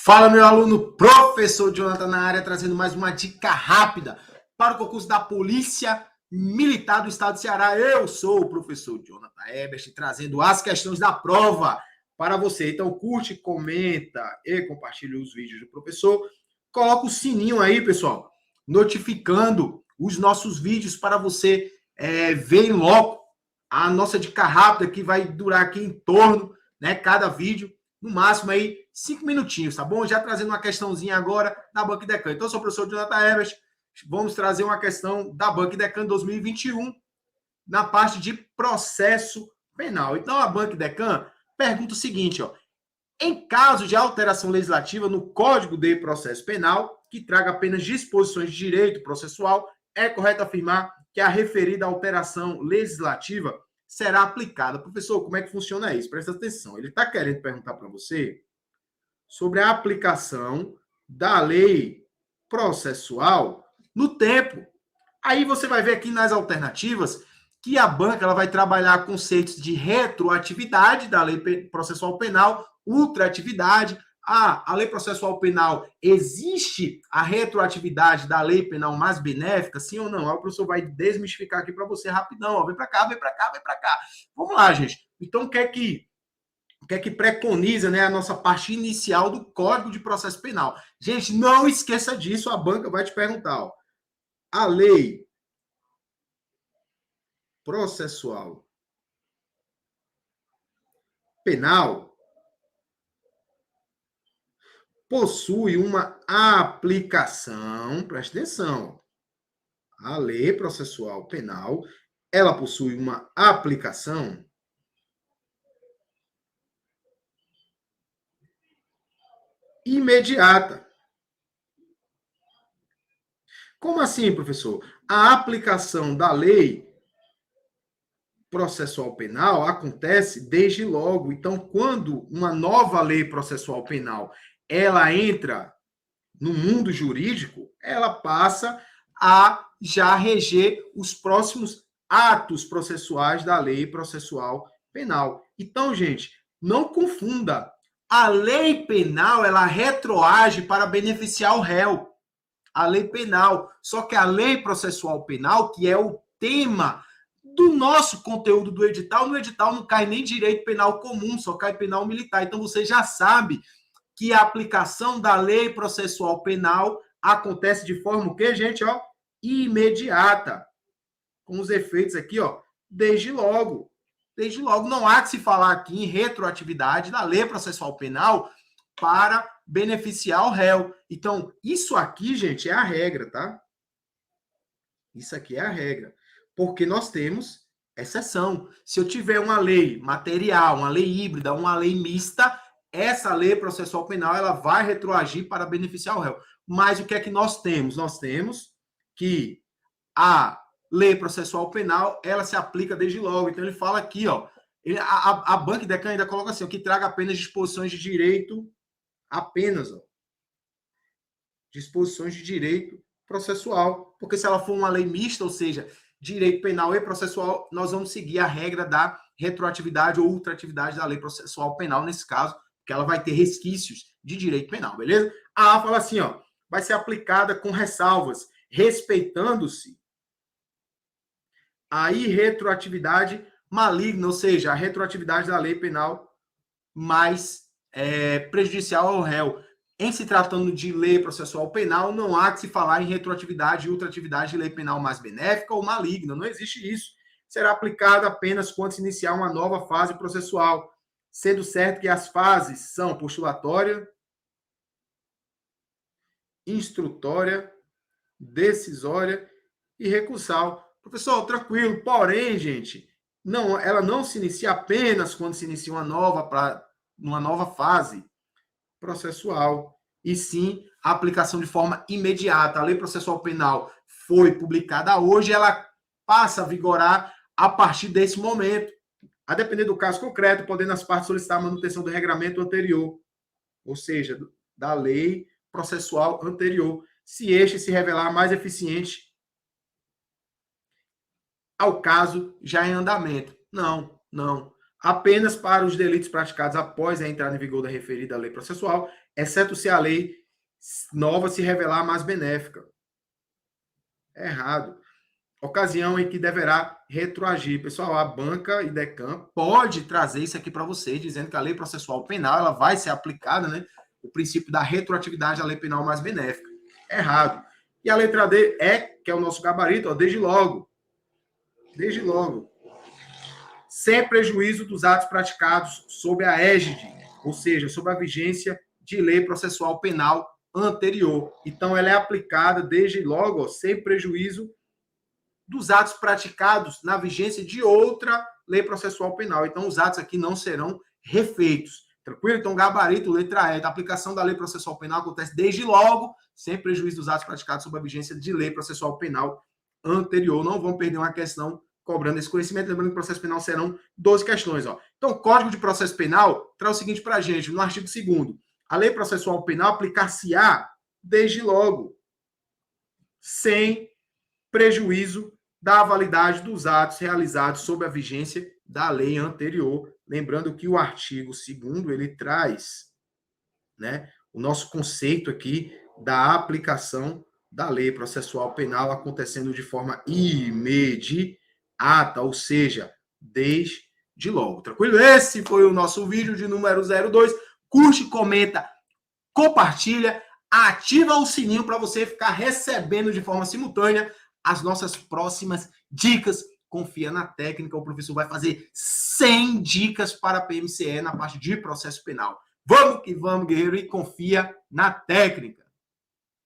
Fala, meu aluno, professor Jonathan na área, trazendo mais uma dica rápida para o concurso da Polícia Militar do Estado do Ceará. Eu sou o professor Jonathan Ebert, trazendo as questões da prova para você. Então, curte, comenta e compartilhe os vídeos do professor. Coloca o sininho aí, pessoal, notificando os nossos vídeos para você ver logo a nossa dica rápida, que vai durar aqui em torno, cada vídeo, no máximo aí 5 minutinhos, tá bom? Já trazendo uma questãozinha agora da Banco Deccan. Então, eu sou o professor Jonathan Ebert, vamos trazer uma questão da Banco Deccan 2021 na parte de processo penal. Então, a Banco Deccan pergunta o seguinte, ó: em caso de alteração legislativa no Código de Processo Penal, que traga apenas disposições de direito processual, é correto afirmar que a referida alteração legislativa será aplicada. Professor, como é que funciona isso? Presta atenção. Ele está querendo perguntar para você sobre a aplicação da lei processual no tempo. Aí você vai ver aqui nas alternativas que a banca ela vai trabalhar conceitos de retroatividade da lei processual penal, ultraatividade. A lei processual penal, existe a retroatividade da lei penal mais benéfica, sim ou não? Aí o professor vai desmistificar aqui para você rapidão. Ó, vem para cá, vem para cá, vem para cá. Vamos lá, gente. Então, o que é que preconiza, a nossa parte inicial do Código de Processo Penal? Gente, não esqueça disso, a banca vai te perguntar. Ó, a lei processual penal possui uma aplicação, preste atenção, a lei processual penal, ela possui uma aplicação imediata. Como assim, professor? A aplicação da lei processual penal acontece desde logo. Então, quando uma nova lei processual penal ela entra no mundo jurídico, ela passa a já reger os próximos atos processuais da lei processual penal. Então, gente, não confunda. A lei penal, ela retroage para beneficiar o réu. A lei penal. Só que a lei processual penal, que é o tema do nosso conteúdo do edital, no edital não cai nem direito penal comum, só cai penal militar. Então, você já sabe que a aplicação da lei processual penal acontece de forma o quê, gente? Ó, imediata. Com os efeitos aqui, ó, desde logo. Desde logo. Não há que se falar aqui em retroatividade da lei processual penal para beneficiar o réu. Então, isso aqui, gente, é a regra, tá? Isso aqui é a regra. Porque nós temos exceção. Se eu tiver uma lei material, uma lei híbrida, uma lei mista, essa lei processual penal ela vai retroagir para beneficiar o réu. Mas o que é que nós temos? Nós temos que a lei processual penal ela se aplica desde logo. Então, ele fala aqui, ó, a Banco Deccan ainda coloca assim, ó, que traga apenas disposições de direito, apenas, ó, disposições de direito processual. Porque se ela for uma lei mista, ou seja, direito penal e processual, nós vamos seguir a regra da retroatividade ou ultraatividade da lei processual penal, nesse caso, que ela vai ter resquícios de direito penal, beleza? A fala assim, ó, vai ser aplicada com ressalvas, respeitando-se a irretroatividade maligna, ou seja, a retroatividade da lei penal mais prejudicial ao réu. Em se tratando de lei processual penal, não há que se falar em retroatividade e ultraatividade de lei penal mais benéfica ou maligna. Não existe isso. Será aplicada apenas quando se iniciar uma nova fase processual, sendo certo que as fases são postulatória, instrutória, decisória e recursal. Professor, tranquilo. Porém, gente, não, ela não se inicia apenas quando se inicia uma nova fase processual, e sim a aplicação de forma imediata. A lei processual penal foi publicada hoje, ela passa a vigorar a partir desse momento, a depender do caso concreto, podendo as partes solicitar a manutenção do regramento anterior, ou seja, da lei processual anterior, se este se revelar mais eficiente ao caso já em andamento. Não. apenas para os delitos praticados após a entrada em vigor da referida lei processual, exceto se a lei nova se revelar mais benéfica. É errado. Ocasião em que deverá retroagir. Pessoal, a banca e DECAM pode trazer isso aqui para vocês, dizendo que a lei processual penal ela vai ser aplicada, né? O princípio da retroatividade à lei penal mais benéfica. É errado. E a letra D que é o nosso gabarito, ó, desde logo. Desde logo. Sem prejuízo dos atos praticados sob a égide, ou seja, sob a vigência de lei processual penal anterior. Então, ela é aplicada desde logo, ó, sem prejuízo dos atos praticados na vigência de outra lei processual penal. Então, os atos aqui não serão refeitos. Tranquilo? Então, gabarito, letra E, da aplicação da lei processual penal acontece desde logo, sem prejuízo dos atos praticados sob a vigência de lei processual penal anterior. Não vão perder uma questão cobrando esse conhecimento. Lembrando que o processo penal serão 12 questões. Ó. Então, o Código de Processo Penal traz o seguinte para a gente, no artigo 2º. A lei processual penal aplicar-se-á desde logo, sem prejuízo da validade dos atos realizados sob a vigência da lei anterior. Lembrando que o artigo 2º, ele traz, né, o nosso conceito aqui da aplicação da lei processual penal acontecendo de forma imediata, ou seja, desde logo. Tranquilo? Esse foi o nosso vídeo de número 02. Curte, comenta, compartilha, ativa o sininho para você ficar recebendo de forma simultânea as nossas próximas dicas. Confia na técnica, o professor vai fazer 100 dicas para a PMCE na parte de processo penal. Vamos que vamos, guerreiro, e confia na técnica.